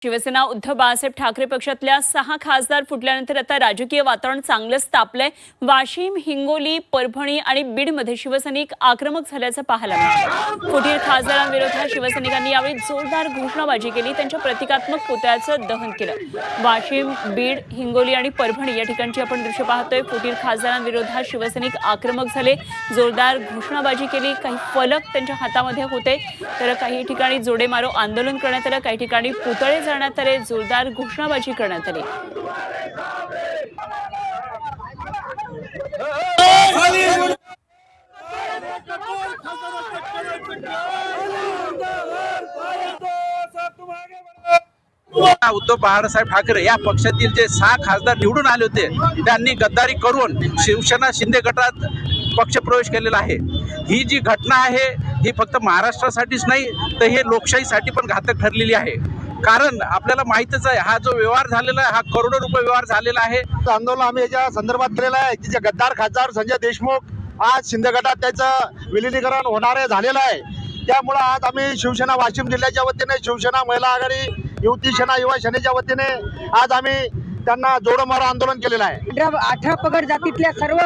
शिवसेना उद्धव बाळासाहेब ठाकरे पक्षातल्या 6 खासदार फुटल्यानंतर आता राजकीय वातावरण चांगलंच तापलंय। वाशिम, हिंगोली, परभणी आणि बीडमध्ये शिवसैनिक आक्रमक झाल्याचं पाहायला मिळालं। फुटीर खासदारांविरोधात शिवसैनिकांनी यावेळी जोरदार घोषणाबाजी केली, त्यांच्या प्रतिकात्मक पुतळ्याचं दहन केलं। वाशिम, बीड, हिंगोली आणि परभणी या ठिकाणची आपण दृश्य पाहतोय। फुटीर खासदारांविरोधात शिवसैनिक आक्रमक झाले, जोरदार घोषणाबाजी केली। काही फलक त्यांच्या हातामध्ये होते, तर काही ठिकाणी जोडेमारो आंदोलन करण्यात आलं, काही ठिकाणी पुतळे जाळण्यात आले, जोरदार घोषणाबाजी करण्यात आली। उद्धव बाळासाहेब ठाकरे या पक्षातील जे 6 खासदार निवडून आले होते, त्यांनी गद्दारी करून शिवसेना शिंदे गटात पक्षप्रवेश केलेला आहे। ही जी घटना आहे ही फक्त महाराष्ट्रासाठीच नाही तर हे लोकशाहीसाठी पण घातक ठरलेली आहे। कारण आपल्याला माहितच आहे, हा जो व्यवहार झालेला आहे हा करोडो रुपये व्यवहार झालेला आहे। आंदोलन आम्ही याच्या संदर्भात केलेलं आहे की जे गद्दार खासदार संजय देशमुख आज शिंदे गटात त्याचं विलिनीकरण होणार झालेलं आहे। त्यामुळे आज आम्ही शिवसेना वाशिम जिल्ह्याच्या वतीने, शिवसेना महिला आघाडी, युवती सेना, युवा सेनेच्या वतीने आज आम्ही त्यांना जोडमारो आंदोलन केलेलं आहे। 18 पगड जातीतल्या सर्व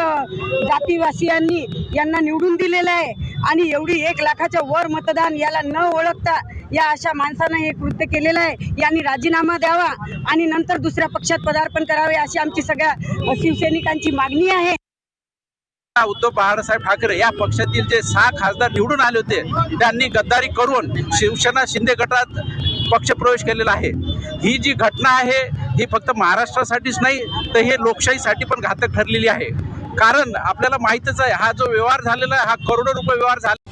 जातीवासियांनी यांना निवडून दिलेलं आहे आणि एवढी 1 लाखाच्या वर मतदान याला न ओळखता या अशा माणसानं हे कृत्य केलेलं आहे। यांनी राजीनामा द्यावा आणि नंतर दुसऱ्या पक्षात पदार्पण करावे अशी आमची सगळ्या शिवसैनिकांची मागणी आहे। उद्धव बाळासाहेब ठाकरे या पक्षातील जे 6 खासदार निवडून आले होते, त्यांनी गद्दारी करून शिवसेना शिंदे गटात पक्षप्रवेश केलेला आहे। ही जी घटना आहे ही फक्त महाराष्ट्रासाठीच नाही तर हे लोकशाहीसाठी पण घातक ठरलेली आहे। कारण आपल्याला माहितच आहे, हा जो व्यवहार झालेला आहे हा करोडो रुपये व्यवहार झाला।